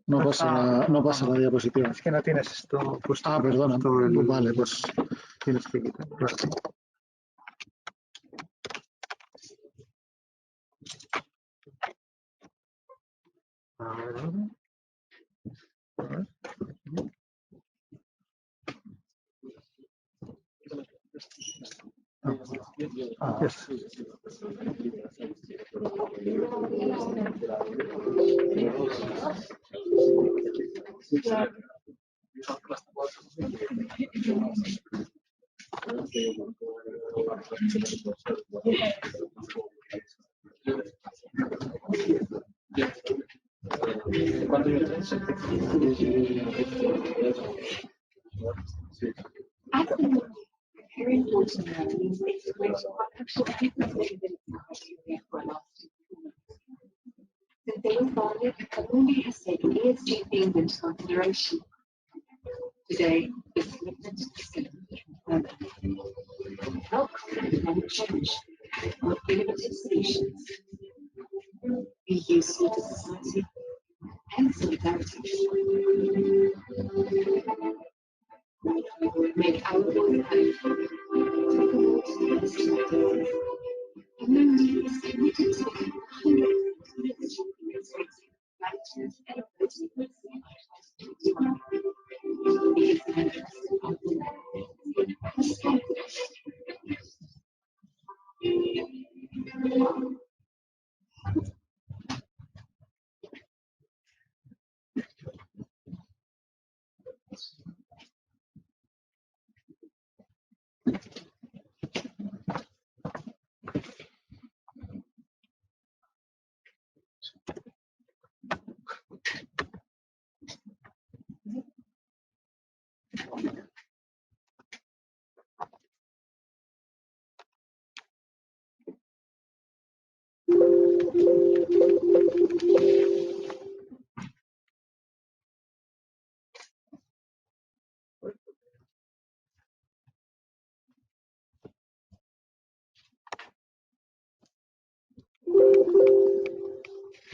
No pasa la diapositiva. Es que no tienes esto puesto. Ah, perdona. Vale, pues tienes que quitarlo. A ver. Yes. Very important means exploration what actual capability for lasting performance. Since they were founded, Amundi has taken ESG themes into consideration. Today, this commitment is significantly further. Help climate change with innovative solutions. Be useful to society and solidarity. Make our voice heard. Amundi is committed to 100%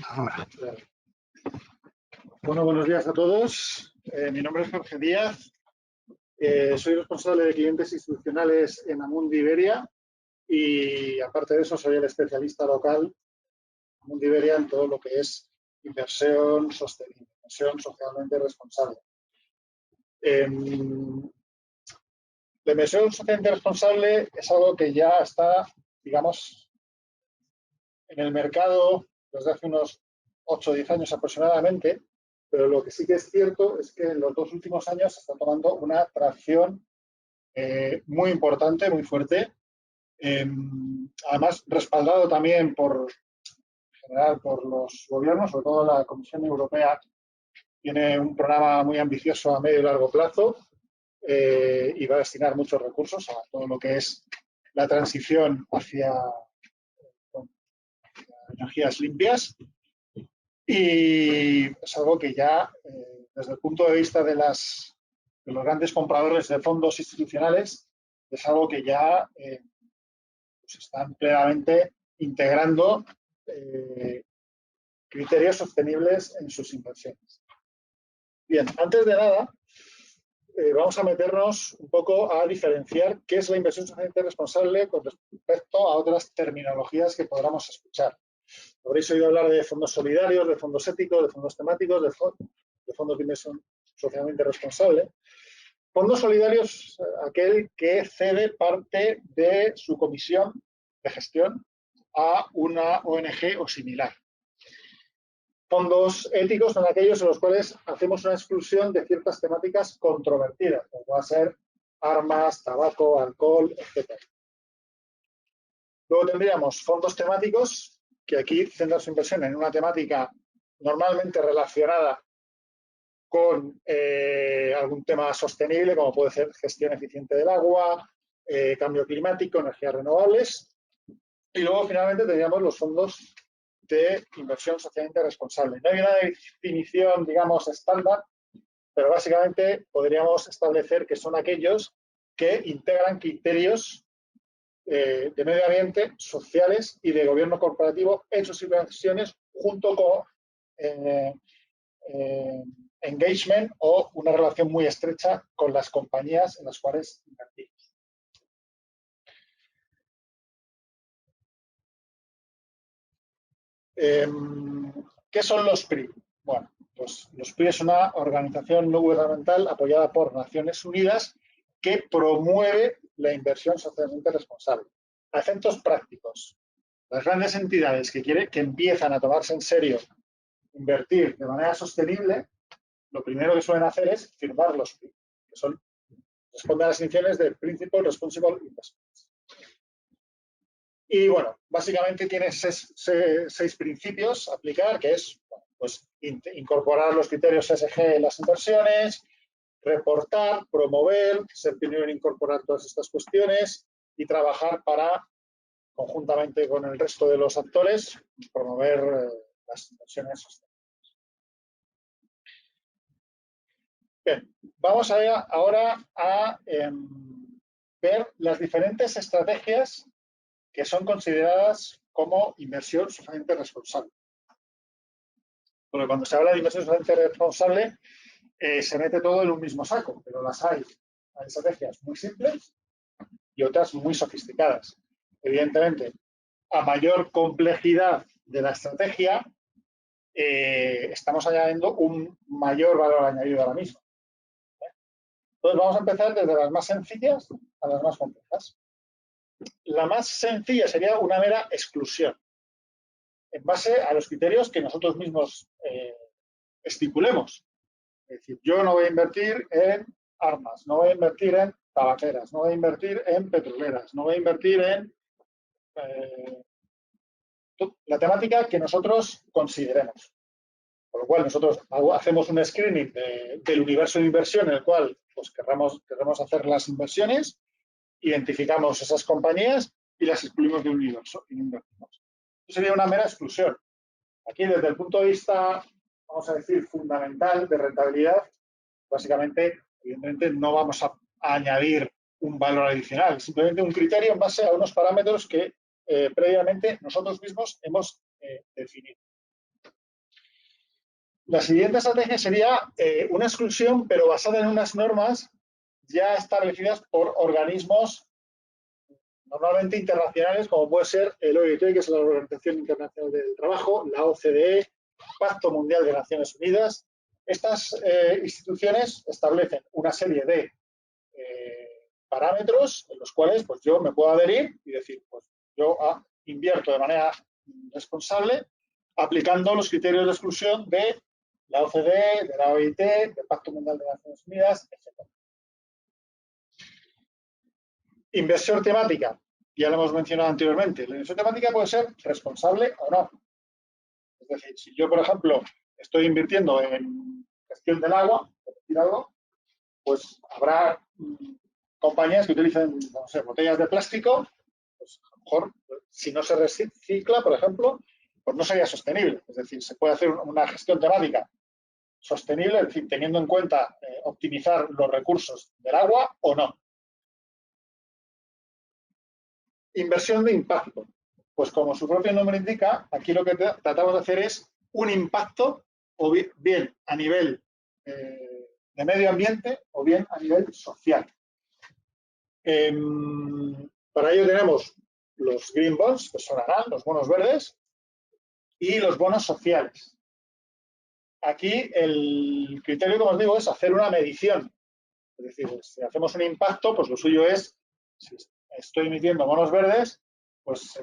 Ahora. Bueno, buenos días a todos. Mi nombre es Jorge Díaz. Soy responsable de clientes institucionales en Amundi Iberia y, aparte de eso, soy el especialista local Amundi Iberia en todo lo que es inversión sostenible, inversión socialmente responsable. La inversión socialmente responsable es algo que ya está, digamos, en el mercado desde hace unos 8 o 10 años aproximadamente, pero lo que sí que es cierto es que en los 2 últimos años se está tomando una tracción muy importante, muy fuerte, además respaldado también en general por los gobiernos, sobre todo la Comisión Europea tiene un programa muy ambicioso a medio y largo plazo y va a destinar muchos recursos a todo lo que es la transición hacia energías limpias. Y es algo que ya, desde el punto de vista de los grandes compradores de fondos institucionales, es algo que ya pues están plenamente integrando criterios sostenibles en sus inversiones. Bien, antes de nada, vamos a meternos un poco a diferenciar qué es la inversión socialmente responsable con respecto a otras terminologías que podamos escuchar. Habréis oído hablar de fondos solidarios, de fondos éticos, de fondos temáticos, de fondos de inversión socialmente responsable. Fondos solidarios, aquel que cede parte de su comisión de gestión a una ONG o similar. Fondos éticos son aquellos en los cuales hacemos una exclusión de ciertas temáticas controvertidas, como va a ser armas, tabaco, alcohol, etc. Luego tendríamos fondos temáticos, que aquí centran su inversión en una temática normalmente relacionada con algún tema sostenible, como puede ser gestión eficiente del agua, cambio climático, energías renovables. Y luego, finalmente, tendríamos los fondos de inversión socialmente responsable. No hay una definición, digamos, estándar, pero básicamente podríamos establecer que son aquellos que integran criterios de medio ambiente, sociales y de gobierno corporativo en sus inversiones junto con engagement o una relación muy estrecha con las compañías en las cuales invertimos. ¿Qué son los PRI? Bueno, pues los PRI es una organización no gubernamental apoyada por Naciones Unidas que promueve la inversión socialmente responsable. A efectos prácticos, las grandes entidades que empiezan a tomarse en serio invertir de manera sostenible, lo primero que suelen hacer es firmar los PRI, que responden a las iniciales de Principal Responsible Investments. Y bueno, básicamente tiene seis principios a aplicar, que es pues, incorporar los criterios ESG en las inversiones, reportar, promover, ser pionero en incorporar todas estas cuestiones y trabajar para, conjuntamente con el resto de los actores, promover las inversiones sostenibles. Bien, vamos ahora a ver las diferentes estrategias que son consideradas como inversión socialmente responsable. Porque cuando se habla de inversión socialmente responsable, se mete todo en un mismo saco, pero hay estrategias muy simples y otras muy sofisticadas. Evidentemente, a mayor complejidad de la estrategia, estamos añadiendo un mayor valor añadido a la misma. Entonces, vamos a empezar desde las más sencillas a las más complejas. La más sencilla sería una mera exclusión, en base a los criterios que nosotros mismos estipulemos. Es decir, yo no voy a invertir en armas, no voy a invertir en tabaqueras, no voy a invertir en petroleras, no voy a invertir en la temática que nosotros consideremos. Por lo cual, nosotros hacemos un screening del universo de inversión en el cual pues, querramos hacer las inversiones, identificamos esas compañías y las excluimos de un universo y no invertimos. Eso sería una mera exclusión. Aquí, desde el punto de vista, vamos a decir, fundamental de rentabilidad, básicamente, evidentemente, no vamos a añadir un valor adicional, simplemente un criterio en base a unos parámetros que previamente nosotros mismos hemos definido. La siguiente estrategia sería una exclusión, pero basada en unas normas ya establecidas por organismos normalmente internacionales, como puede ser el OIT, que es la Organización Internacional del Trabajo, la OCDE, Pacto Mundial de Naciones Unidas. Estas instituciones establecen una serie de parámetros en los cuales pues, yo me puedo adherir y decir, pues yo invierto de manera responsable aplicando los criterios de exclusión de la OCDE, de la OIT, del Pacto Mundial de Naciones Unidas, etc. Inversión temática, ya lo hemos mencionado anteriormente. La inversión temática puede ser responsable o no. Es decir, si yo, por ejemplo, estoy invirtiendo en gestión del agua, por decir algo, pues habrá compañías que utilicen, no sé, botellas de plástico, pues a lo mejor, si no se recicla, por ejemplo, pues no sería sostenible. Es decir, se puede hacer una gestión temática sostenible, es decir, teniendo en cuenta optimizar los recursos del agua o no. Inversión de impacto. Pues como su propio nombre indica, aquí lo que tratamos de hacer es un impacto, o bien a nivel de medio ambiente o bien a nivel social. Para ello tenemos los green bonds, que sonarán, los bonos verdes, y los bonos sociales. Aquí el criterio, como os digo, es hacer una medición. Es decir, si hacemos un impacto, pues lo suyo es, si estoy emitiendo bonos verdes, pues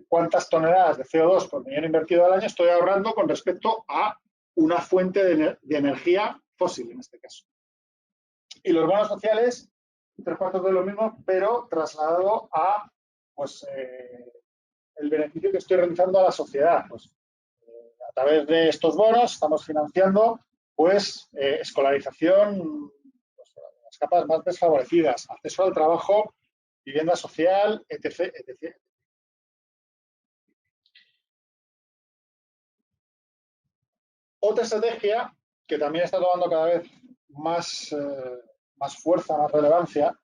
cuántas toneladas de CO2 por millón invertido al año estoy ahorrando con respecto a una fuente de energía fósil, en este caso. Y los bonos sociales, 3/4 de lo mismo, pero trasladado a pues, el beneficio que estoy realizando a la sociedad. Pues, a través de estos bonos estamos financiando pues, escolarización, pues, las capas más desfavorecidas, acceso al trabajo, vivienda social, etc., etc. Otra estrategia que también está tomando cada vez más fuerza, más relevancia,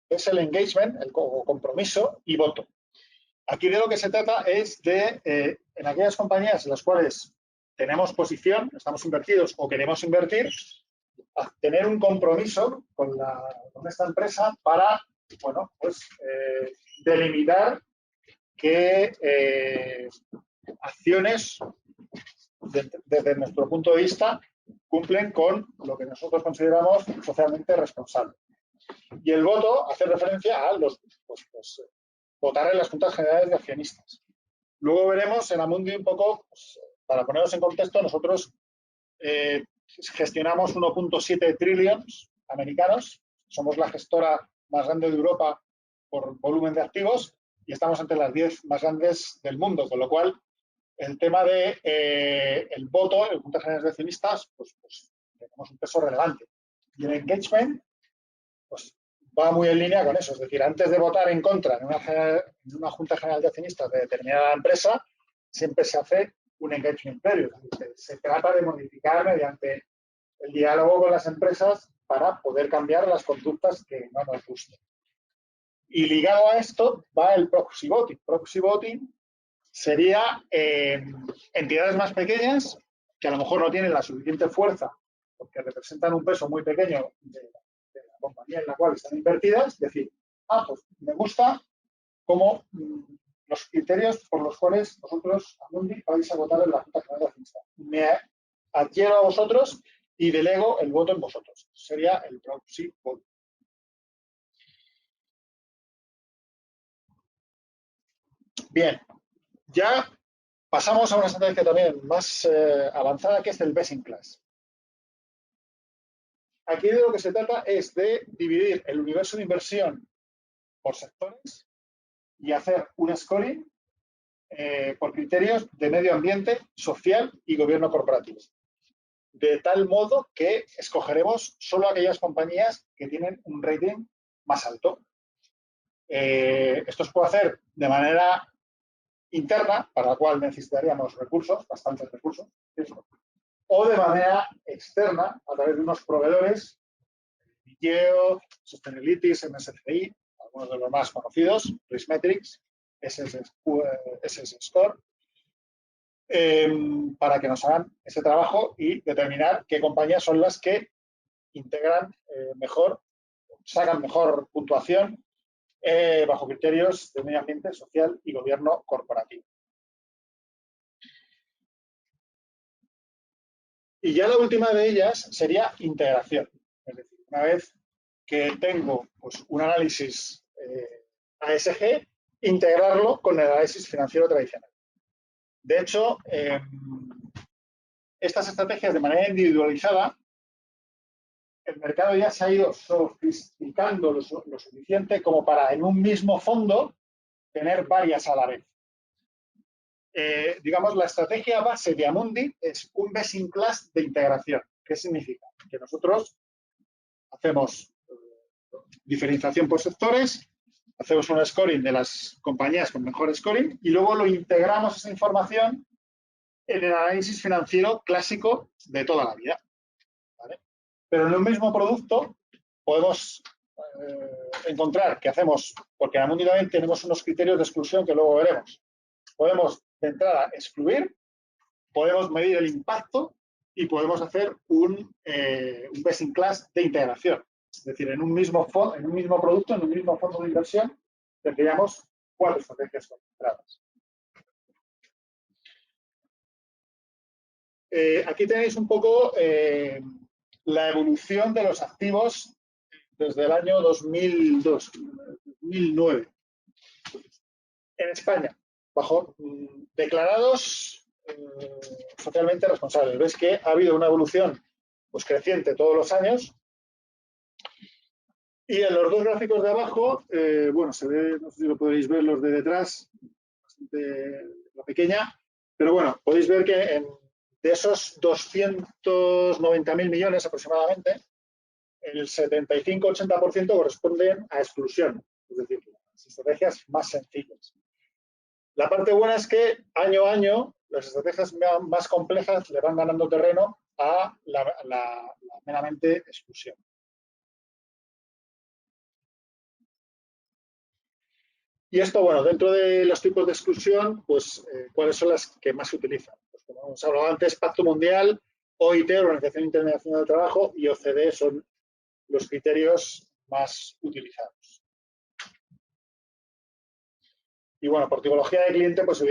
es el engagement, el compromiso y voto. Aquí de lo que se trata es de, en aquellas compañías en las cuales tenemos posición, estamos invertidos o queremos invertir, a tener un compromiso con esta empresa para, bueno, pues delimitar qué acciones, desde nuestro punto de vista, cumplen con lo que nosotros consideramos socialmente responsable. Y el voto hace referencia a votar en las juntas generales de accionistas. Luego veremos en Amundi un poco, pues, para ponernos en contexto, nosotros gestionamos 1.7 trillions americanos, somos la gestora más grande de Europa por volumen de activos y estamos entre las 10 más grandes del mundo, con lo cual el tema de el voto en juntas generales de accionistas, pues tenemos un peso relevante. Y el engagement, pues va muy en línea con eso. Es decir, antes de votar en contra en una junta general de accionistas de determinada empresa, siempre se hace un engagement previo. Se trata de modificar mediante el diálogo con las empresas para poder cambiar las conductas que no nos gusten. Y ligado a esto va el proxy voting. Proxy voting sería entidades más pequeñas que a lo mejor no tienen la suficiente fuerza porque representan un peso muy pequeño de la compañía en la cual están invertidas, es decir, pues me gusta como los criterios por los cuales vosotros, Amundi, vais a votar en la Junta General de Accionistas. Me adhiero a vosotros y delego el voto en vosotros. Sería el proxy vote. Bien, ya pasamos a una estrategia también más avanzada, que es el best in class. Aquí de lo que se trata es de dividir el universo de inversión por sectores y hacer un scoring por criterios de medio ambiente, social y gobierno corporativo. De tal modo que escogeremos solo aquellas compañías que tienen un rating más alto. Esto se puede hacer de manera interna, para la cual necesitaríamos recursos, bastantes recursos, o de manera externa, a través de unos proveedores, Vigeo, Sustainalytics, MSCI, algunos de los más conocidos, Riskmetrics, SS Score, para que nos hagan ese trabajo y determinar qué compañías son las que integran mejor, sacan mejor puntuación bajo criterios de medio ambiente, social y gobierno corporativo. Y ya la última de ellas sería integración. Es decir, una vez que tengo pues, un análisis ASG, integrarlo con el análisis financiero tradicional. De hecho, estas estrategias de manera individualizada, el mercado ya se ha ido sofisticando lo suficiente como para en un mismo fondo tener varias a la vez. Digamos, la estrategia base de Amundi es un best in class de integración. ¿Qué significa? Que nosotros hacemos diferenciación por sectores, hacemos un scoring de las compañías con mejor scoring y luego lo integramos esa información en el análisis financiero clásico de toda la vida. ¿Vale? Pero en un mismo producto podemos encontrar que hacemos, porque en Amundi también tenemos unos criterios de exclusión que luego veremos. Podemos de entrada excluir, podemos medir el impacto y podemos hacer un best in class de integración. Es decir, en un mismo producto, en un mismo fondo de inversión, tendríamos 4 estrategias concentradas. Aquí tenéis un poco la evolución de los activos desde el año 2009. En España, bajo declarados socialmente responsables. Ves que ha habido una evolución pues, creciente todos los años. Y en los dos gráficos de abajo, bueno, se ve, no sé si lo podéis ver los de detrás, bastante la pequeña, pero bueno, podéis ver que de esos 290.000 millones aproximadamente, el 75-80% corresponden a exclusión, es decir, las estrategias más sencillas. La parte buena es que año a año las estrategias más complejas le van ganando terreno a la meramente exclusión. Y esto, bueno, dentro de los tipos de exclusión, pues, ¿cuáles son las que más se utilizan? Pues, como hemos hablado antes, Pacto Mundial, OIT, Organización Internacional del Trabajo, y OCDE son los criterios más utilizados. Y bueno, por tipología de cliente, pues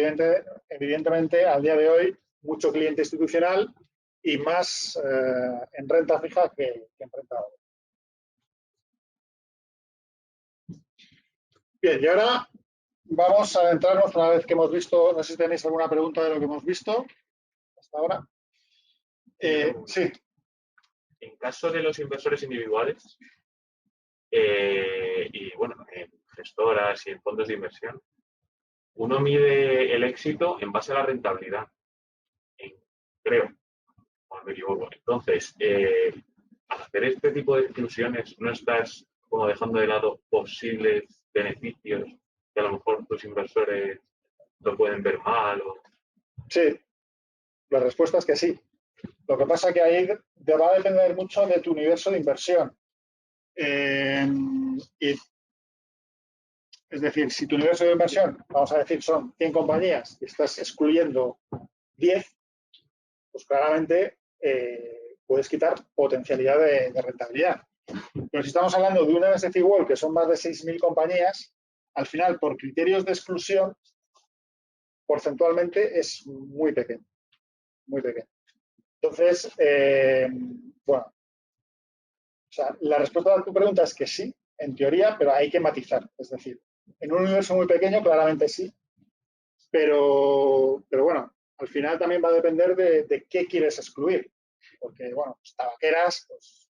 evidentemente, al día de hoy, mucho cliente institucional y más en renta fija que en renta variable. Bien, y ahora vamos a adentrarnos una vez que hemos visto, no sé si tenéis alguna pregunta de lo que hemos visto hasta ahora. Sí. En caso de los inversores individuales y, bueno, en gestoras y en fondos de inversión, uno mide el éxito en base a la rentabilidad, creo, o me equivoco. Entonces, al hacer este tipo de exclusiones, ¿no estás como dejando de lado posibles beneficios que a lo mejor tus inversores lo pueden ver mal? Sí, la respuesta es que sí. Lo que pasa es que ahí va a depender mucho de tu universo de inversión. Es decir, si tu universo de inversión, vamos a decir, son 100 compañías y estás excluyendo 10, pues claramente puedes quitar potencialidad de rentabilidad. Pero si estamos hablando de una MSCI World, que son más de 6.000 compañías, al final, por criterios de exclusión, porcentualmente es muy pequeño. Muy pequeño. Entonces, bueno, o sea, la respuesta a tu pregunta es que sí, en teoría, pero hay que matizar. Es decir, en un universo muy pequeño, claramente sí, pero bueno, al final también va a depender de qué quieres excluir. Porque, bueno, pues, tabaqueras, pues,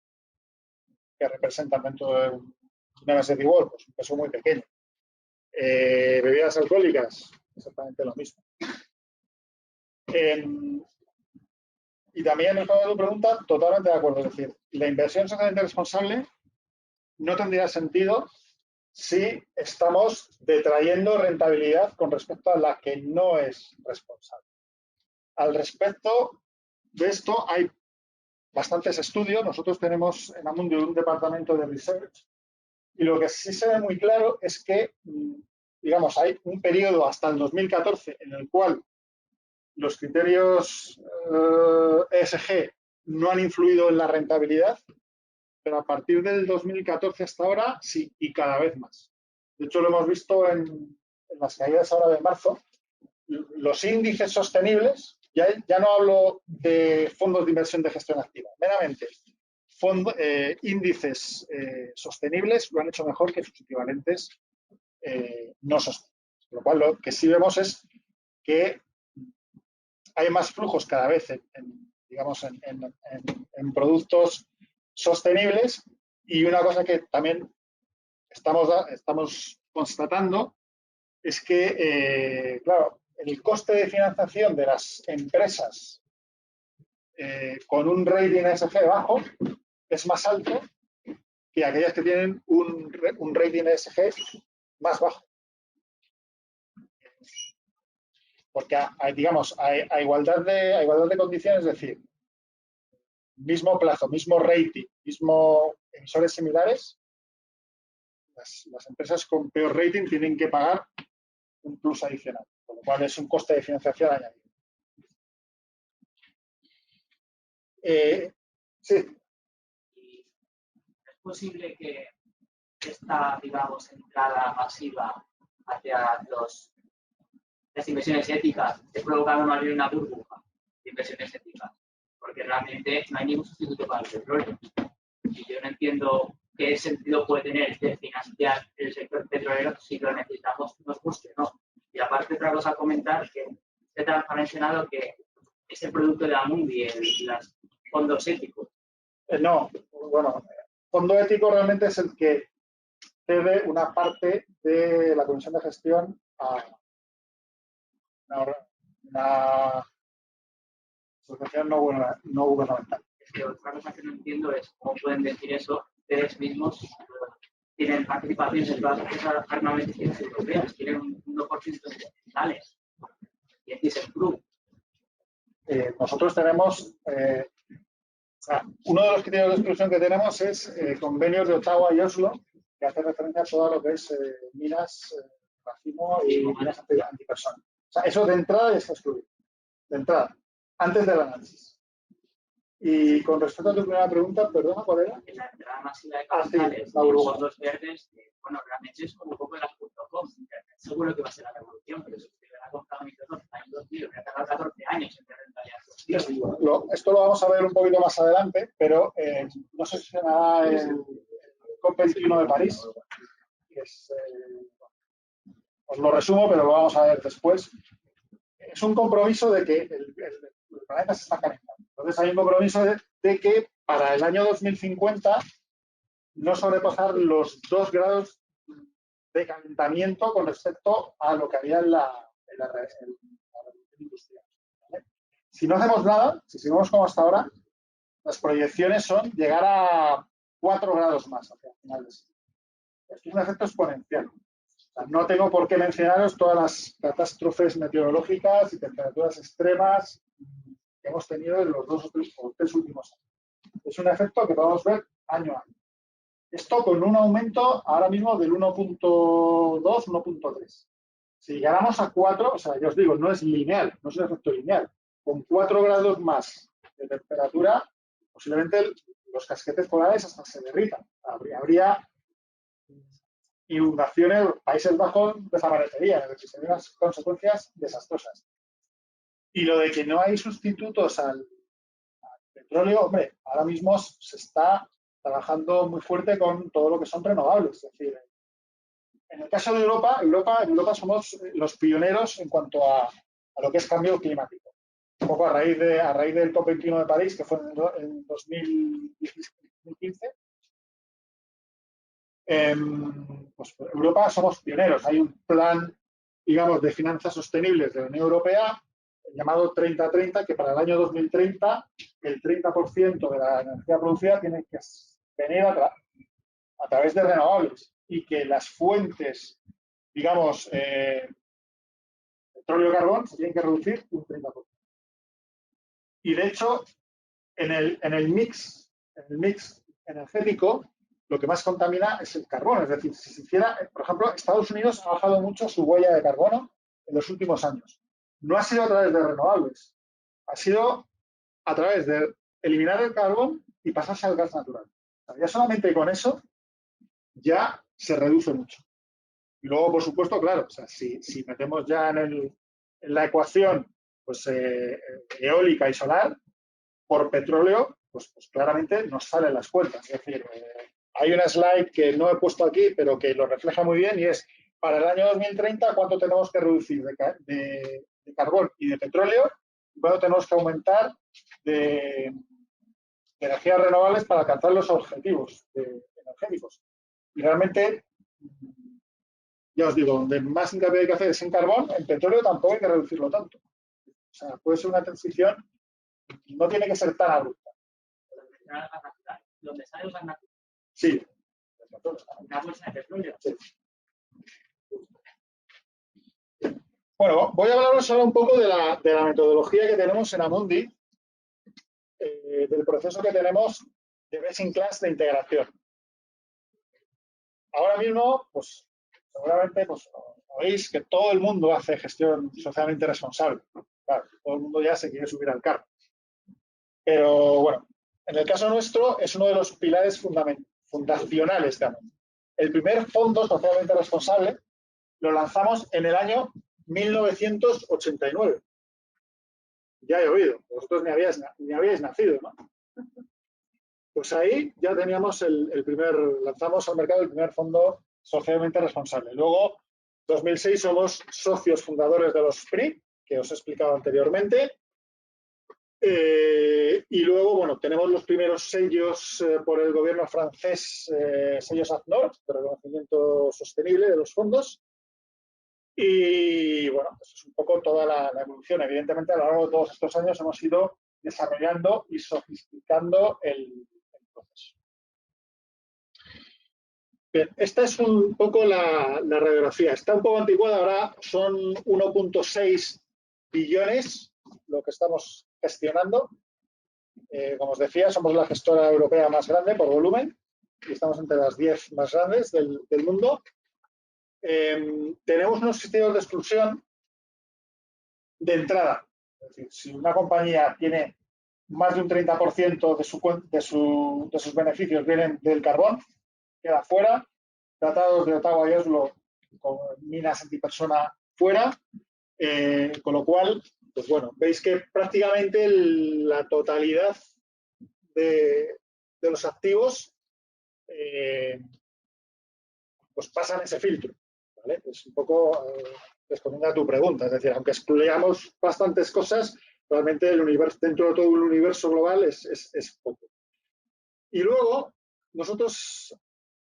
que representan dentro de una MSCI World, pues un peso muy pequeño. Bebidas alcohólicas, exactamente lo mismo. Y también, respondiendo a tu pregunta, totalmente de acuerdo. Es decir, la inversión socialmente responsable no tendría sentido si estamos detrayendo rentabilidad con respecto a la que no es responsable. Al respecto de esto, hay bastantes estudios. Nosotros tenemos en Amundi un departamento de research y lo que sí se ve muy claro es que, digamos, hay un periodo hasta el 2014 en el cual los criterios ESG no han influido en la rentabilidad, pero a partir del 2014 hasta ahora sí, y cada vez más. De hecho, lo hemos visto en las caídas ahora de marzo. Los índices sostenibles, ya no hablo de fondos de inversión de gestión activa, meramente índices sostenibles lo han hecho mejor que sus equivalentes no sostenibles. Lo cual lo que sí vemos es que hay más flujos cada vez en productos sostenibles, y una cosa que también estamos constatando es que, claro, el coste de financiación de las empresas con un rating ESG bajo es más alto que aquellas que tienen un rating ESG más bajo. Porque, digamos, a igualdad de condiciones, es decir, mismo plazo, mismo rating, mismo emisores similares, las empresas con peor rating tienen que pagar un plus adicional, con lo cual es un coste de financiación añadido. Sí. ¿Es posible que esta, digamos, entrada masiva hacia las inversiones éticas esté provocando más bien una burbuja de inversiones éticas? Porque realmente no hay ningún sustituto para el petróleo. Y yo no entiendo qué sentido puede tener de financiar el sector petrolero si lo necesitamos, nos guste, ¿no? Y aparte, otra cosa a comentar, que usted ha mencionado que es el producto de Amundi, los fondos éticos. No, bueno, fondo ético realmente es el que cede una parte de la comisión de gestión a una asociación no gubernamental. Es que otra cosa que no entiendo es cómo pueden decir eso ustedes mismos. Tienen participaciones en todas las armamentistas europeas, tienen un 1% de capitales. Y aquí es el club. Nosotros tenemos, uno de los criterios de exclusión que tenemos es convenios de Ottawa y Oslo, que hace referencia a todo lo que es minas racismo y violencia antipersona. O sea, eso de entrada ya está excluido. De entrada, antes del análisis. Y con respecto a tu primera pregunta, perdona, ¿cuál era? En la entrada masiva de Sí, capitales, la burbuja. fondos verdes, bueno, realmente es como un poco de las .com. Seguro que va a ser la revolución, pero si usted ha comprado Microsoft en el año 2000, voy a tardar 14 años en rentabilizar. Esto lo vamos a ver un poquito más adelante, pero no sé si será el COP21 de París. Que es, os lo resumo, pero lo vamos a ver después. Es un compromiso de que el planeta se está calentando. Entonces hay un compromiso de que para el año 2050 no sobrepasar los 2 grados de calentamiento con respecto a lo que había en la revolución industrial. ¿Vale? Si no hacemos nada, si seguimos como hasta ahora, las proyecciones son llegar a 4 grados más hacia el final del siglo. Esto es un efecto exponencial. O sea, no tengo por qué mencionaros todas las catástrofes meteorológicas y temperaturas extremas que hemos tenido en los 2 o 3 últimos años. Es un efecto que podemos ver año a año. Esto con un aumento ahora mismo del 1.2, 1.3. Si llegáramos a 4, o sea, ya os digo, no es lineal, no es un efecto lineal. Con 4 grados más de temperatura, posiblemente los casquetes polares hasta se derritan. Habría inundaciones, Países Bajos desaparecerían, es decir, serían unas consecuencias desastrosas. Y lo de que no hay sustitutos al petróleo, hombre, ahora mismo se está trabajando muy fuerte con todo lo que son renovables. Es decir, en el caso de Europa somos los pioneros en cuanto a lo que es cambio climático. Un poco a raíz del COP21 de París, que fue en 2015. Pues Europa somos pioneros. Hay un plan, digamos, de finanzas sostenibles de la Unión Europea llamado 30-30, que para el año 2030 el 30% de la energía producida tiene que venir a través de renovables y que las fuentes, digamos, petróleo y carbón se tienen que reducir un 30%. Y de hecho, en el mix energético, lo que más contamina es el carbón. Es decir, si se hiciera, por ejemplo, Estados Unidos ha bajado mucho su huella de carbono en los últimos años. No ha sido a través de renovables, ha sido a través de eliminar el carbón y pasarse al gas natural. O sea, ya solamente con eso ya se reduce mucho. Y luego, por supuesto, claro, o sea, si metemos ya en la ecuación pues, eólica y solar, por petróleo, pues claramente nos salen las cuentas. Es decir, hay una slide que no he puesto aquí, pero que lo refleja muy bien y es, para el año 2030, ¿cuánto tenemos que reducir de carbón y de petróleo? ¿Cuánto tenemos que aumentar de energías renovables para alcanzar los objetivos energéticos? Y realmente, ya os digo, donde más hincapié hay que hacer es en carbón, en petróleo tampoco hay que reducirlo tanto. O sea, puede ser una transición, no tiene que ser tan abrupta. ¿Dónde sale el gas natural? Sí. Una bolsa de petróleo. Sí. Bueno, voy a hablaros ahora un poco de la metodología que tenemos en Amundi, del proceso que tenemos de Best in Class de integración. Ahora mismo, pues seguramente pues, oís que todo el mundo hace gestión socialmente responsable. Claro, todo el mundo ya se quiere subir al carro. Pero bueno, en el caso nuestro es uno de los pilares fundacionales de Amundi. El primer fondo socialmente responsable lo lanzamos en el año 1989. Ya he oído, vosotros ni habíais nacido, ¿no? Pues ahí ya teníamos lanzamos al mercado el primer fondo socialmente responsable. Luego, 2006 somos socios fundadores de los SPRI, que os he explicado anteriormente. Y luego, bueno, tenemos los primeros sellos por el gobierno francés, sellos AFNOR, de reconocimiento sostenible de los fondos. Y bueno, pues es un poco toda la evolución. Evidentemente, a lo largo de todos estos años hemos ido desarrollando y sofisticando el proceso. Bien, esta es un poco la radiografía. Está un poco anticuada, ahora son 1.6 billones lo que estamos gestionando. Como os decía, somos la gestora europea más grande por volumen y estamos entre las 10 más grandes del mundo. tenemos unos criterios de exclusión de entrada. Es decir, si una compañía tiene más de un 30% de sus beneficios vienen del carbón, queda fuera. Tratados de Ottawa y Oslo con minas antipersona fuera. Con lo cual, pues bueno, veis que prácticamente la totalidad de los activos pues pasan ese filtro. ¿Vale? Es un poco respondiendo a tu pregunta. Es decir, aunque excluyamos bastantes cosas, realmente el universo, dentro de todo el universo global es poco. Y luego, nosotros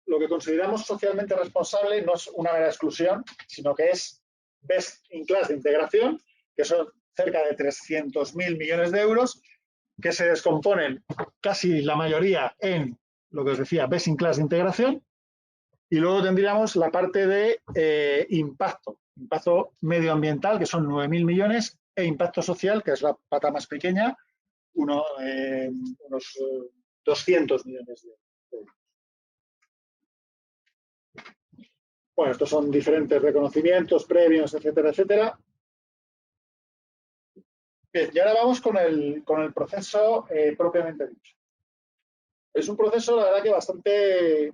lo que consideramos socialmente responsable no es una mera exclusión, sino que es best in class de integración, que son cerca de 300.000 millones de euros, que se descomponen casi la mayoría en lo que os decía, best in class de integración, y luego tendríamos la parte de impacto medioambiental, que son 9.000 millones, e impacto social, que es la pata más pequeña, unos 200 millones de euros. Bueno, estos son diferentes reconocimientos, premios, etcétera, etcétera. Bien, y ahora vamos con el proceso propiamente dicho. Es un proceso, la verdad, que bastante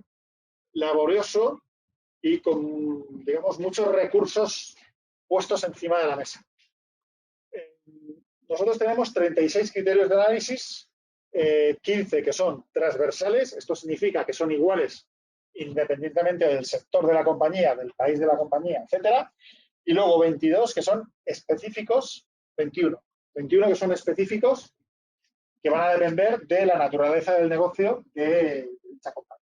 laborioso y con, digamos, muchos recursos puestos encima de la mesa. Nosotros tenemos 36 criterios de análisis, 15 que son transversales, esto significa que son iguales independientemente del sector de la compañía, del país de la compañía, etcétera, y luego 22 que son específicos, 21 que son específicos, que van a depender de la naturaleza del negocio de dicha compañía.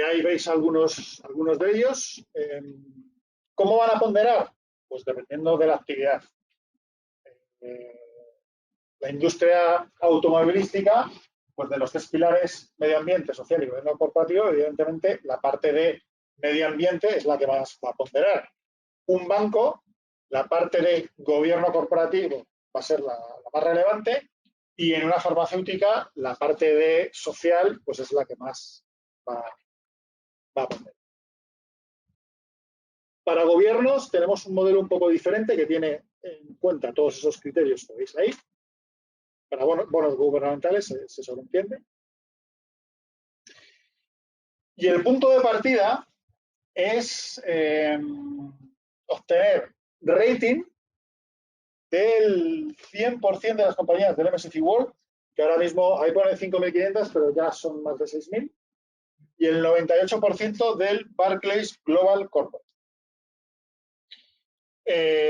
Ahí veis algunos de ellos. ¿Cómo van a ponderar? Pues dependiendo de la actividad. La industria automovilística, pues de los tres pilares, medio ambiente, social y gobierno corporativo, evidentemente la parte de medio ambiente es la que más va a ponderar. Un banco, la parte de gobierno corporativo va a ser la más relevante, y en una farmacéutica la parte de social pues es la que más va a ponderar. Para gobiernos tenemos un modelo un poco diferente que tiene en cuenta todos esos criterios que veis ahí. Para bonos gubernamentales se sobreentiende. Y el punto de partida es obtener rating del 100% de las compañías del MSCI World, que ahora mismo ahí pone 5.500, pero ya son más de 6.000, y el 98% del Barclays Global Corporate.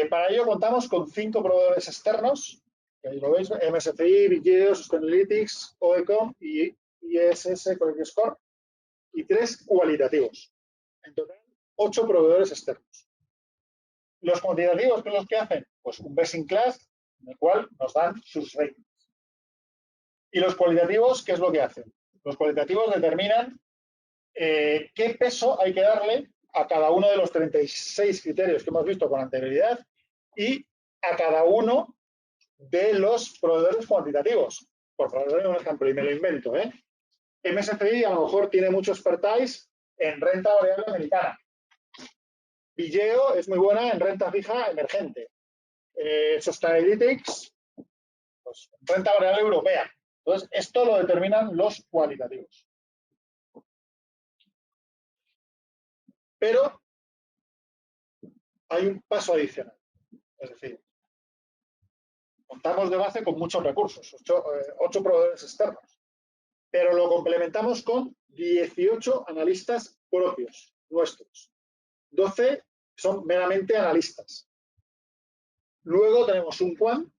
Para ello contamos con 5 proveedores externos, que ahí lo veis, MSCI, Vigeo, Sustainalytics, OECOM y ISS Quality Score, y 3 cualitativos. En total, 8 proveedores externos. Los cuantitativos, ¿qué es lo que hacen? Pues un best in class, en el cual nos dan sus ratings. Y los cualitativos, ¿qué es lo que hacen? Los cualitativos determinan qué peso hay que darle a cada uno de los 36 criterios que hemos visto con anterioridad y a cada uno de los proveedores cuantitativos. Por favor, un ejemplo, y me lo invento. MSCI a lo mejor tiene mucho expertise en renta variable americana. Vigeo es muy buena en renta fija emergente. Sustainalytics, pues, renta variable europea. Entonces, esto lo determinan los cualitativos. Pero hay un paso adicional. Es decir, contamos de base con muchos recursos, 8 proveedores externos, pero lo complementamos con 18 analistas propios, nuestros. 12 son meramente analistas. Luego tenemos un quant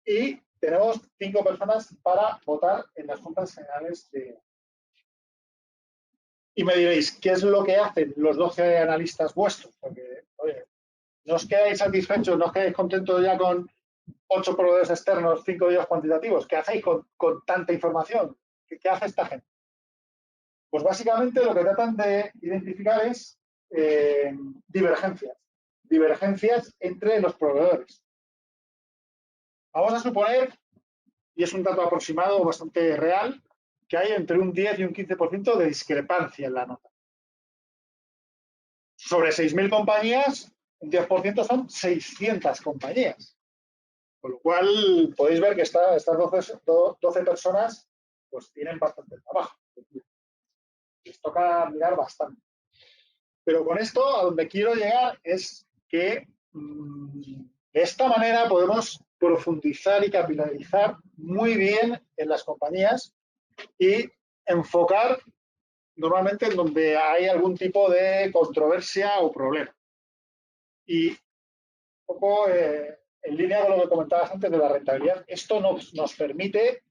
y tenemos 5 personas para votar en las juntas generales de... Y me diréis, ¿qué es lo que hacen los 12 analistas vuestros? Porque, oye, ¿no os quedáis satisfechos, no os quedáis contentos ya con 8 proveedores externos, 5 de ellos cuantitativos? ¿Qué hacéis con tanta información? ¿Qué hace esta gente? Pues básicamente lo que tratan de identificar es divergencias entre los proveedores. Vamos a suponer, y es un dato aproximado bastante real, que hay entre un 10 y un 15% de discrepancia en la nota. Sobre 6.000 compañías, un 10% son 600 compañías. Con lo cual, podéis ver que estas 12 personas pues tienen bastante trabajo. Les toca mirar bastante. Pero con esto, a donde quiero llegar es que de esta manera podemos profundizar y capitalizar muy bien en las compañías y enfocar normalmente en donde hay algún tipo de controversia o problema. Y un poco en línea con lo que comentabas antes de la rentabilidad, esto nos permite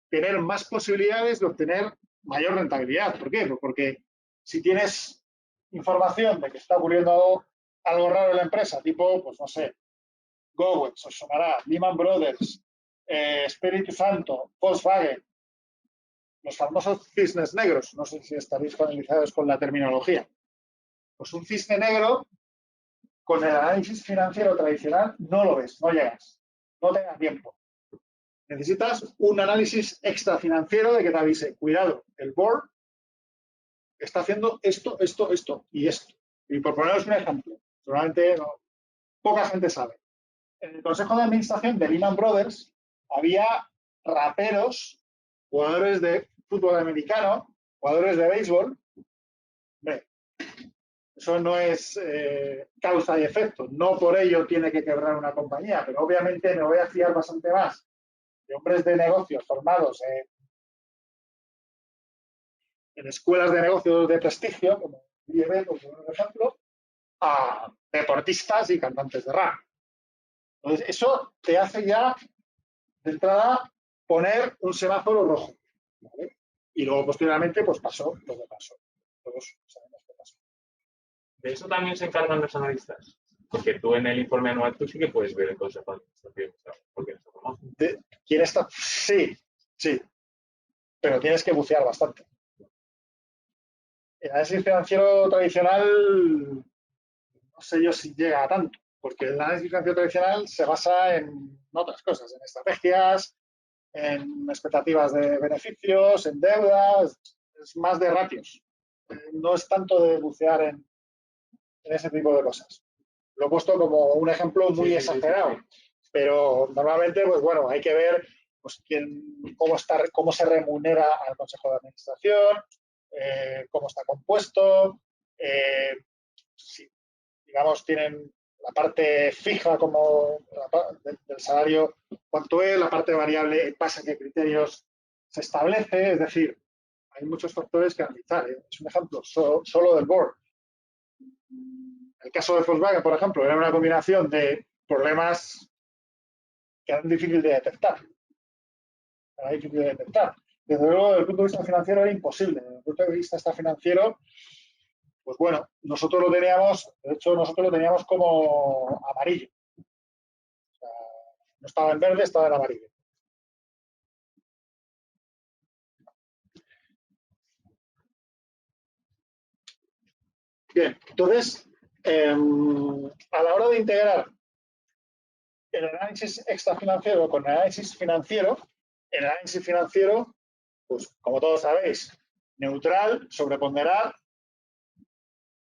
tener más posibilidades de obtener mayor rentabilidad. ¿Por qué? Pues porque si tienes información de que está ocurriendo algo raro en la empresa, tipo, pues no sé, Gowex, os sonará, Lehman Brothers, Espíritu Santo, Volkswagen, los famosos cisnes negros, no sé si estaréis familiarizados con la terminología. Pues un cisne negro, con el análisis financiero tradicional, no lo ves, no llegas, no te da tiempo. Necesitas un análisis extrafinanciero de que te avise, cuidado, el board está haciendo esto y esto. Y por poneros un ejemplo, seguramente poca gente sabe. En el Consejo de Administración de Lehman Brothers había raperos, jugadores de fútbol americano, jugadores de béisbol. Hombre, eso no es causa y efecto. No por ello tiene que quebrar una compañía, pero obviamente me voy a fiar bastante más de hombres de negocios formados en escuelas de negocios de prestigio, como IEB, por ejemplo, a deportistas y cantantes de rap. Entonces, eso te hace ya, de entrada, poner un semáforo rojo. ¿Vale? Y luego, posteriormente, pues pasó lo que pasó. Todos sabemos qué pasó. De eso también se encargan los analistas. Porque tú en el informe anual tú sí que puedes ver el consejo de administración. Porque no se conoce. ¿Quién está? Sí. Pero tienes que bucear bastante. El análisis financiero tradicional, no sé yo si llega a tanto, porque el análisis financiero tradicional se basa en otras cosas, en estrategias, en expectativas de beneficios, en deudas, es más de ratios. No es tanto de bucear en ese tipo de cosas. Lo he puesto como un ejemplo muy exagerado, pero normalmente, pues bueno, hay que ver pues, cómo se remunera al Consejo de Administración, cómo está compuesto, si, digamos, tienen la parte fija como del salario, cuánto es, la parte variable, en base a qué criterios se establece, es decir, hay muchos factores que analizar. Es un ejemplo solo del board. El caso de Volkswagen, por ejemplo, era una combinación de problemas que eran difíciles de detectar. Desde luego, desde el punto de vista financiero era imposible. Desde el punto de vista financiero, pues bueno, nosotros lo teníamos como amarillo. O sea, no estaba en verde, estaba en amarillo. Bien, entonces, a la hora de integrar el análisis extrafinanciero con el análisis financiero, pues como todos sabéis, neutral, sobreponderar,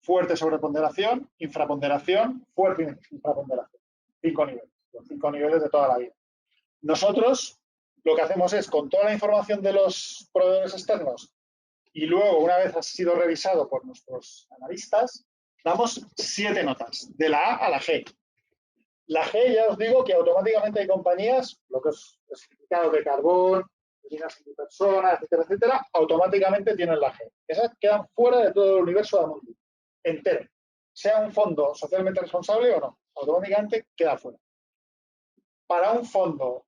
fuerte sobreponderación, infraponderación, fuerte infraponderación. 5 niveles, los 5 niveles de toda la vida. Nosotros lo que hacemos es, con toda la información de los proveedores externos y luego, una vez ha sido revisado por nuestros analistas, damos 7 notas, de la A a la G. La G, ya os digo que automáticamente hay compañías, lo que os he explicado de carbón, de minas de personas, etcétera, automáticamente tienen la G. Esas quedan fuera de todo el universo de Amundi, entero. Sea un fondo socialmente responsable o no, automáticamente queda fuera. Para un fondo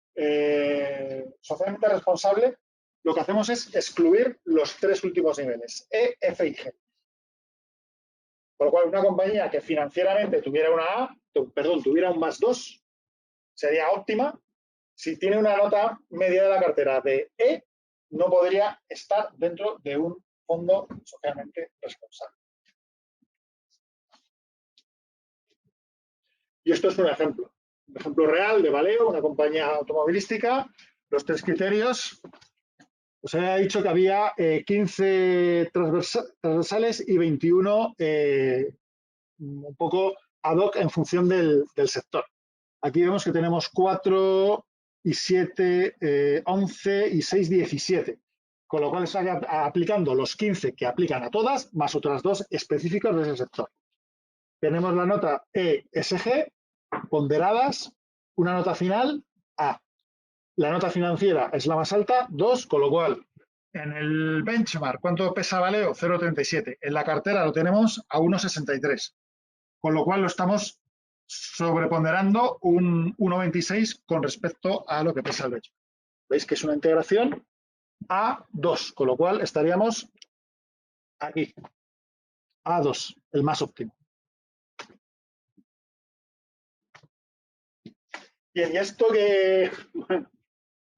socialmente responsable, lo que hacemos es excluir los 3 últimos niveles, E, F y G. Por lo cual, una compañía que financieramente tuviera tuviera un +2, sería óptima. Si tiene una nota media de la cartera de E, no podría estar dentro de un fondo socialmente responsable. Y esto es un ejemplo real de Valeo, una compañía automovilística. Los 3 criterios. Os había dicho que había 15 transversales y 21 un poco ad hoc en función del sector. Aquí vemos que tenemos 4 y 7, 11 y 6, 17. Con lo cual estaría aplicando los 15 que aplican a todas, más otras 2 específicos de ese sector. Tenemos la nota ESG, ponderadas, una nota final A. La nota financiera es la más alta, 2, con lo cual en el benchmark, ¿cuánto pesa Valeo? 0,37. En la cartera lo tenemos a 1,63. Con lo cual lo estamos sobreponderando un 1,26 con respecto a lo que pesa el benchmark. Veis que es una integración a 2, con lo cual estaríamos aquí, a 2, el más óptimo. Bien, y esto que bueno,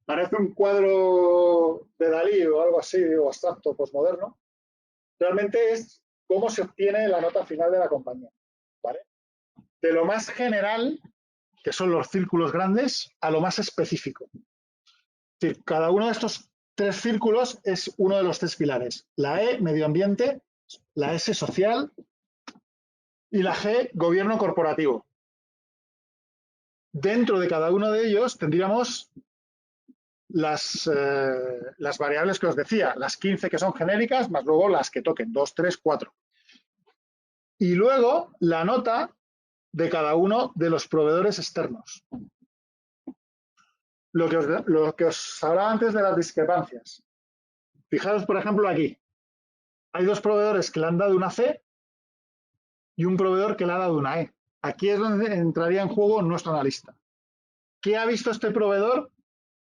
parece un cuadro de Dalí o algo así, o abstracto, posmoderno, realmente es cómo se obtiene la nota final de la compañía, ¿vale? De lo más general, que son los círculos grandes, a lo más específico. Es decir, cada uno de estos 3 círculos es uno de los 3 pilares. La E, medio ambiente, la S, social, y la G, gobierno corporativo. Dentro de cada uno de ellos tendríamos las variables que os decía, las 15 que son genéricas, más luego las que toquen, 2, 3, 4. Y luego la nota de cada uno de los proveedores externos. Lo que os hablaba antes de las discrepancias. Fijaros, por ejemplo, aquí. Hay 2 proveedores que le han dado una C y un proveedor que le ha dado una E. Aquí es donde entraría en juego nuestro analista. ¿Qué ha visto este proveedor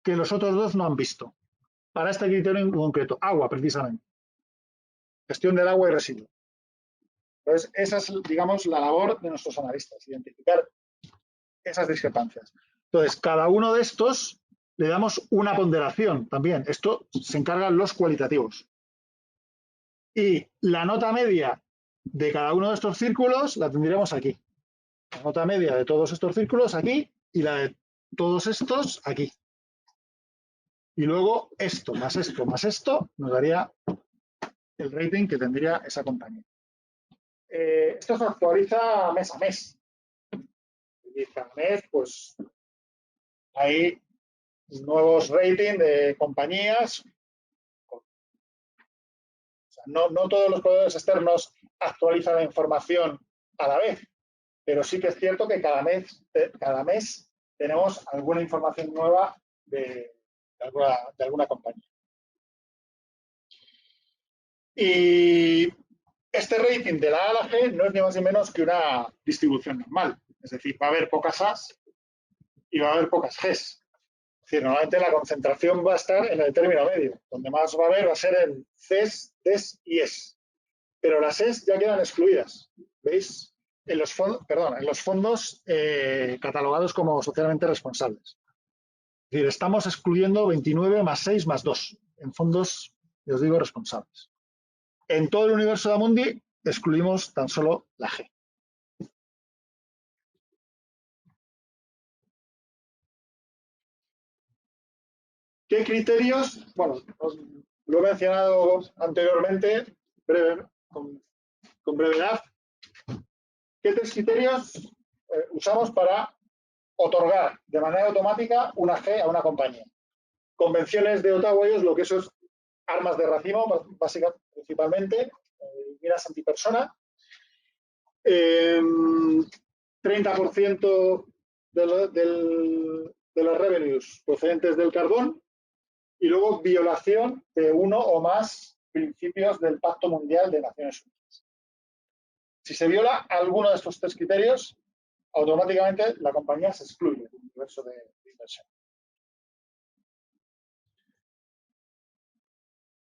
que los otros 2 no han visto? Para este criterio en concreto, agua, precisamente. Gestión del agua y residuos. Entonces, esa es, digamos, la labor de nuestros analistas, identificar esas discrepancias. Entonces, cada uno de estos le damos una ponderación también. Esto se encargan los cualitativos. Y la nota media de cada uno de estos círculos la tendríamos aquí. La nota media de todos estos círculos aquí y la de todos estos aquí. Y luego esto más esto nos daría el rating que tendría esa compañía. Esto se actualiza mes a mes. Y cada mes, pues, hay nuevos ratings de compañías. O sea, no todos los proveedores externos actualizan la información a la vez, pero sí que es cierto que cada mes tenemos alguna información nueva de alguna compañía. Y este rating de la A a la G no es ni más ni menos que una distribución normal. Es decir, va a haber pocas A's y va a haber pocas G's. Es decir, normalmente la concentración va a estar en el término medio. Donde más va a haber va a ser en C's, D's y E's. Pero las E's ya quedan excluidas. ¿Veis? En los fondos catalogados como socialmente responsables. Es decir, estamos excluyendo 29 más 6 más 2 en fondos, os digo, responsables. En todo el universo de Amundi excluimos tan solo la G. ¿Qué criterios? Bueno, lo he mencionado anteriormente, con brevedad. ¿Qué 3 criterios usamos para otorgar de manera automática una G a una compañía? Convenciones de Ottawa, lo que eso es armas de racimo, básicamente, principalmente, miras antipersona, 30% de los revenues procedentes del carbón y luego violación de uno o más principios del Pacto Mundial de Naciones Unidas. Si se viola alguno de estos 3 criterios, automáticamente la compañía se excluye del universo de inversión.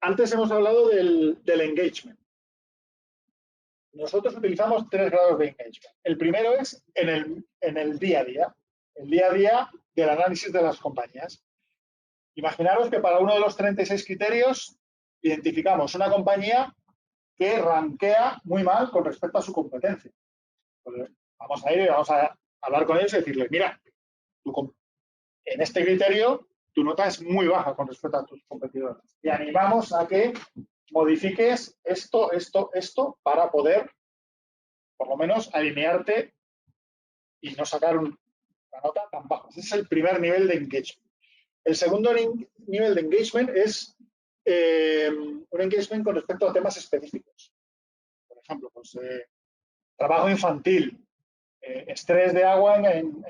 Antes hemos hablado del engagement. Nosotros utilizamos 3 grados de engagement. El primero es en el día a día, del análisis de las compañías. Imaginaros que para uno de los 36 criterios identificamos una compañía que rankea muy mal con respecto a su competencia. Pues vamos a ir y vamos a hablar con ellos y decirles, mira, en este criterio tu nota es muy baja con respecto a tus competidores. Y animamos a que modifiques esto para poder por lo menos alinearte y no sacar una nota tan baja. Ese es el primer nivel de engagement. El segundo nivel de engagement es un engagement con respecto a temas específicos. Por ejemplo, pues, trabajo infantil, estrés de agua en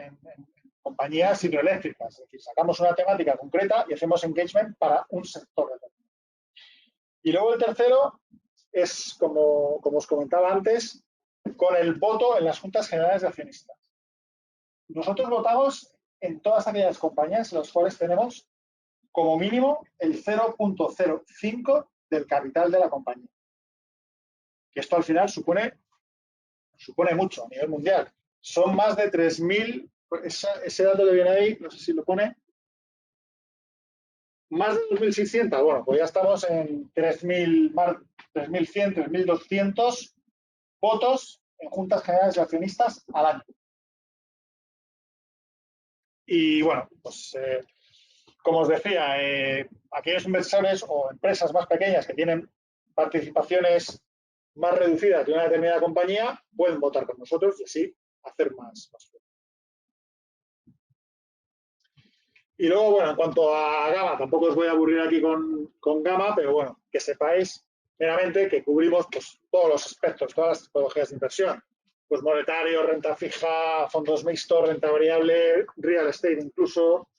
compañías hidroeléctricas. Es decir, sacamos una temática concreta y hacemos engagement para un sector determinado. Y luego el tercero es, como os comentaba antes, con el voto en las juntas generales de accionistas. Nosotros votamos en todas aquellas compañías en las cuales tenemos como mínimo el 0,05 del capital de la compañía. Que esto al final supone mucho a nivel mundial. Son más de 3.000, ese dato que viene ahí, no sé si lo pone, más de 2.600. Bueno, pues ya estamos en 3.100, 3.200 votos en juntas generales de accionistas al año. Y bueno, pues como os decía, aquellos inversores o empresas más pequeñas que tienen participaciones más reducidas de una determinada compañía pueden votar con nosotros y así hacer más. Y luego, bueno, en cuanto a Gama, tampoco os voy a aburrir aquí con Gama, pero bueno, que sepáis meramente que cubrimos pues, todos los aspectos, todas las tipologías de inversión. Pues monetario, renta fija, fondos mixtos, renta variable, real estate incluso.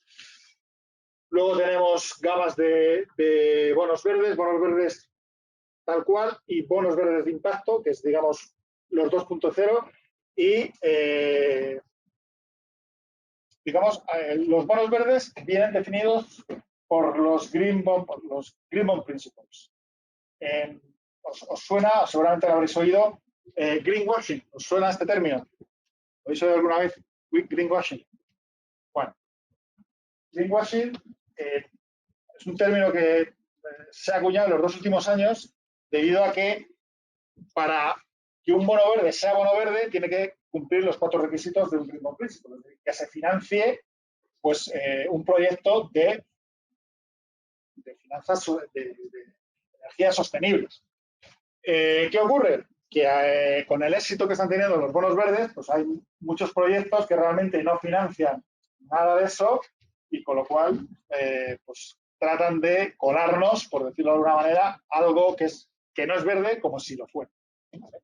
Luego tenemos gamas de bonos verdes tal cual, y bonos verdes de impacto, que es, digamos, los 2.0, y, digamos, los bonos verdes vienen definidos por los Green Bond Principles. ¿Os suena? Seguramente lo habréis oído. Greenwashing, ¿os suena este término? ¿Lo habéis oído alguna vez? Greenwashing. Bueno, greenwashing es un término que se ha acuñado en los 2 últimos años debido a que para que un bono verde sea bono verde tiene que cumplir los 4 requisitos de un Green Bond Principle, es decir, que se financie pues, un proyecto de finanzas de energías sostenibles. ¿Qué ocurre? Que con el éxito que están teniendo los bonos verdes, pues hay muchos proyectos que realmente no financian nada de eso y con lo cual pues tratan de colarnos, por decirlo de alguna manera, algo que no es verde como si lo fuera. ¿Vale?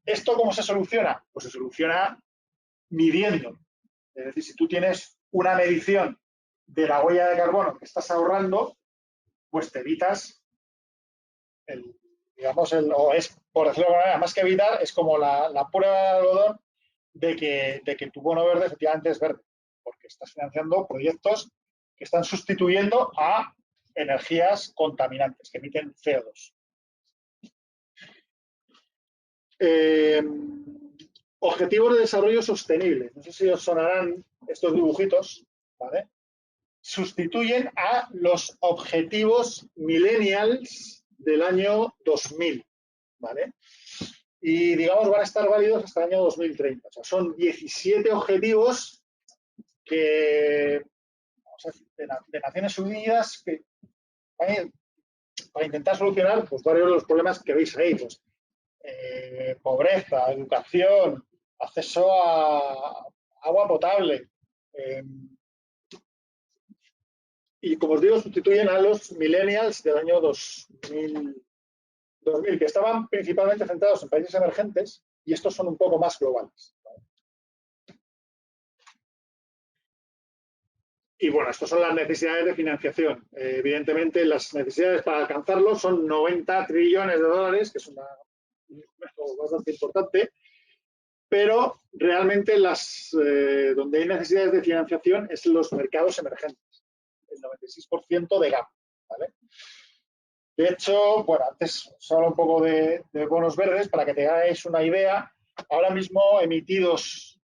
¿Esto cómo se soluciona? Pues se soluciona midiendo. Es decir, si tú tienes una medición de la huella de carbono que estás ahorrando, pues te evitas o es, por decirlo de alguna manera, más que evitar, es como la prueba de algodón de que tu bono verde efectivamente es verde, porque estás financiando proyectos que están sustituyendo a energías contaminantes que emiten CO2. Objetivos de desarrollo sostenible. No sé si os sonarán estos dibujitos, ¿vale? Sustituyen a los objetivos millennials del año 2000, ¿vale? Y, digamos, van a estar válidos hasta el año 2030. O sea, son 17 objetivos que, de Naciones Unidas que para intentar solucionar pues, varios de los problemas que veis ahí. Pues, pobreza, educación, acceso a agua potable. Y, como os digo, sustituyen a los millennials del año 2000, que estaban principalmente centrados en países emergentes, y estos son un poco más globales. Y bueno, estas son las necesidades de financiación. Evidentemente, las necesidades para alcanzarlo son 90 trillones de dólares, que es un número bastante importante, pero realmente donde hay necesidades de financiación es en los mercados emergentes, el 96% de GAP. ¿Vale? De hecho, bueno, antes os hablo un poco de bonos verdes para que tengáis una idea. Ahora mismo emitidos,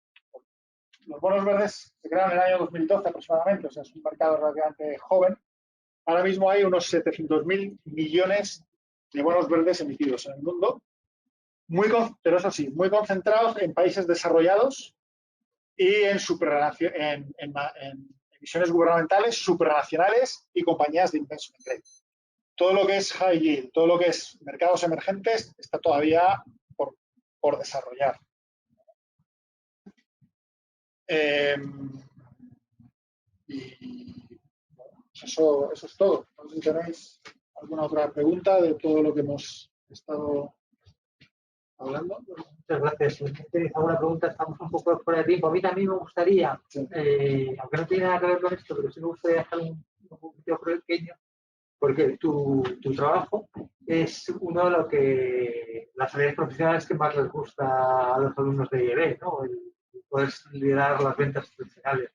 los bonos verdes se crearon en el año 2012 aproximadamente, o sea, es un mercado relativamente joven. Ahora mismo hay unos 700.000 millones de bonos verdes emitidos en el mundo, pero eso sí, muy concentrados en países desarrollados y en emisiones gubernamentales, supranacionales y compañías de investment grade. Todo lo que es high yield, todo lo que es mercados emergentes está todavía por por desarrollar. Y bueno, pues eso es todo. No sé si tenéis alguna otra pregunta de todo lo que hemos estado hablando. Muchas gracias. Si tenéis alguna pregunta, estamos un poco fuera de tiempo. A mí también me gustaría, Sí. aunque no tiene nada que ver con esto, pero sí me gustaría dejar un poquito pequeño, porque tu trabajo es uno de lo que las áreas profesionales que más les gusta a los alumnos de IEB, ¿no? El poder liderar las ventas institucionales.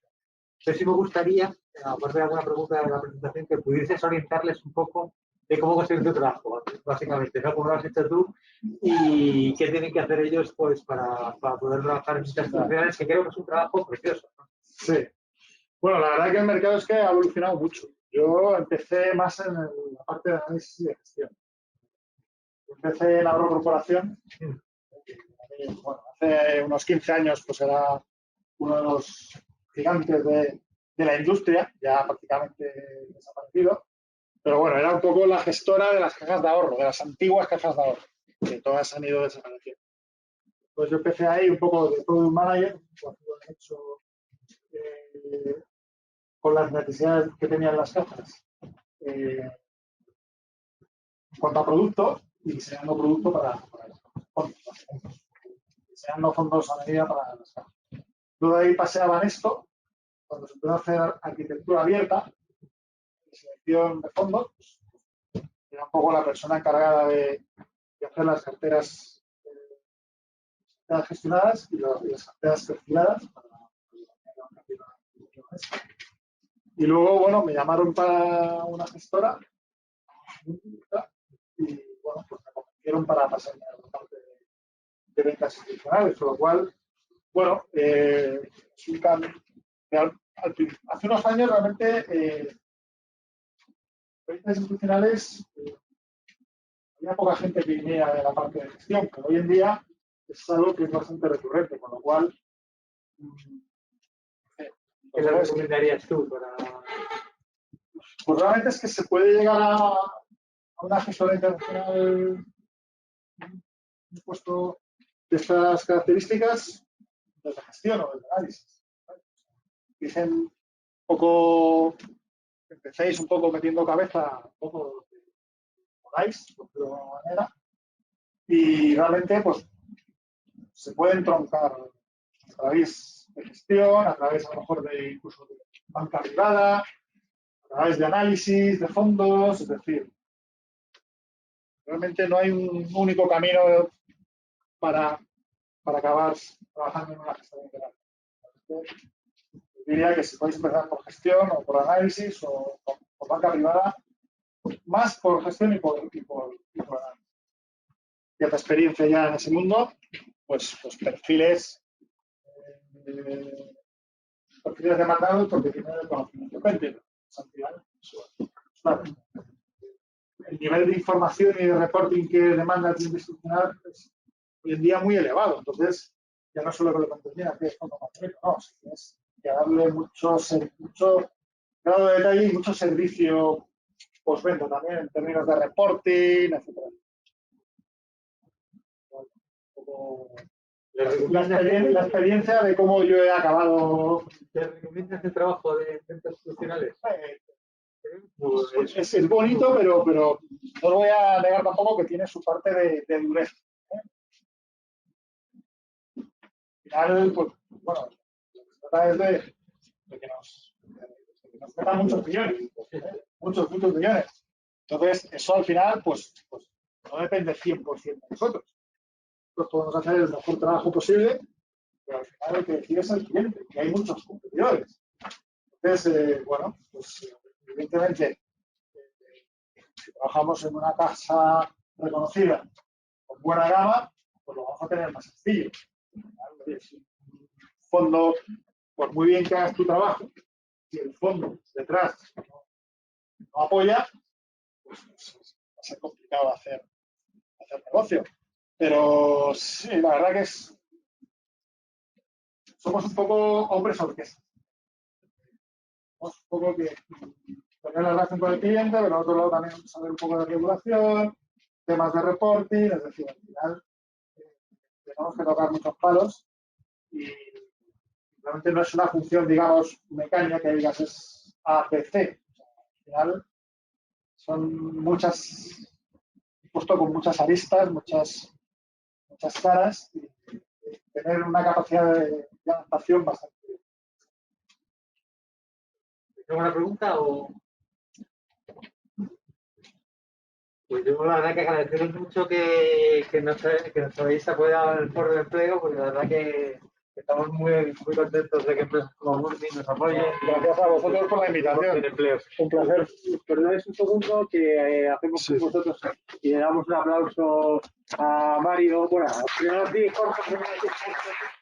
Entonces sí me gustaría, aparte de alguna pregunta de la presentación, que pudieses orientarles un poco de cómo conseguir tu trabajo, básicamente, ¿no? Cómo lo has hecho tú y qué tienen que hacer ellos pues, para poder trabajar en estas instituciones, que creo que es un trabajo precioso, ¿no? Sí. Bueno, la verdad que el mercado es que ha evolucionado mucho. Yo empecé más en la parte de análisis y de gestión. Empecé en agrocorporación. Bueno, hace unos 15 años pues era uno de los gigantes de la industria, ya prácticamente desaparecido. Pero bueno, era un poco la gestora de las cajas de ahorro, de las antiguas cajas de ahorro, que todas han ido desapareciendo. Pues yo empecé ahí un poco de product manager, cuando he hecho con las necesidades que tenían las cajas en cuanto a productos y diseñando productos para los fondos, diseñando fondos a medida para las cajas. Luego de ahí pasé a Banesto, cuando se empezó a hacer arquitectura abierta, selección de fondos, pues, era un poco la persona encargada de hacer las carteras gestionadas y las carteras perfiladas y luego, bueno, me llamaron para una gestora y, bueno, pues me convencieron para pasarme a la parte de ventas institucionales, con lo cual, bueno, es un cambio. Hace unos años realmente ventas institucionales había poca gente que viniera de la parte de gestión, pero hoy en día es algo que es bastante recurrente, con lo cual ¿Qué le recomendarías tú para...? Pues realmente es que se puede llegar a una gestora internacional, un puesto de estas características, desde gestión o desde análisis. Dicen un poco, empecéis un poco metiendo cabeza, un poco lo que podáis, por decirlo de alguna manera, y realmente pues se pueden troncar a través de gestión, a través a lo mejor de incluso de banca privada, a través de análisis, de fondos, es decir, realmente no hay un único camino para acabar trabajando en una gestión integral. Diría que si podéis empezar por gestión o por análisis o por banca privada, más por gestión y por análisis. Cierta experiencia ya en ese mundo, pues perfiles demandados porque tienen el conocimiento técnico. El nivel de información y de reporting que demanda el cliente institucional es hoy en día muy elevado. Entonces, ya no solo con lo contenido que es fondo macro, no, es que darle mucho grado de detalle y mucho servicio postventa también en términos de reporting, etc. La experiencia de cómo yo he acabado. ¿Te recomiendas el trabajo de ventas institucionales? Pues es bonito, pero no lo voy a negar tampoco que tiene su parte de dureza. Al final, pues, bueno, lo que se trata es de que nos metan muchos millones, muchos millones. Entonces, eso al final, pues no depende 100% de nosotros. Nosotros podemos hacer el mejor trabajo posible, pero al final el que decide es el cliente, que hay muchos competidores. Entonces, bueno, pues evidentemente, si trabajamos en una casa reconocida con buena gama, pues lo vamos a tener más sencillo. Si un fondo, por muy bien que hagas tu trabajo, si el fondo detrás no apoya, pues va a ser complicado hacer negocio. Pero sí, la verdad que somos un poco hombres orquesta. Somos un poco que tener la relación con el cliente, pero por otro lado también saber un poco de regulación, temas de reporting, es decir, al final tenemos que tocar muchos palos y realmente no es una función, digamos, mecánica que digas es APC. Al final son muchas, puesto con muchas aristas, muchas caras y tener una capacidad de adaptación bastante. ¿Tengo una pregunta o...? Pues yo la verdad que agradeceros mucho que nos habéis apoyado en el foro de empleo, porque la verdad que estamos muy contentos de que empresas como Burdi nos apoyen. Gracias a vosotros por la invitación. En empleo. Un placer. Perdonéis un segundo que hacemos con vosotros y le damos un aplauso a Mario. Bueno, primero a ti, Jorge, primero a ti, Jorge.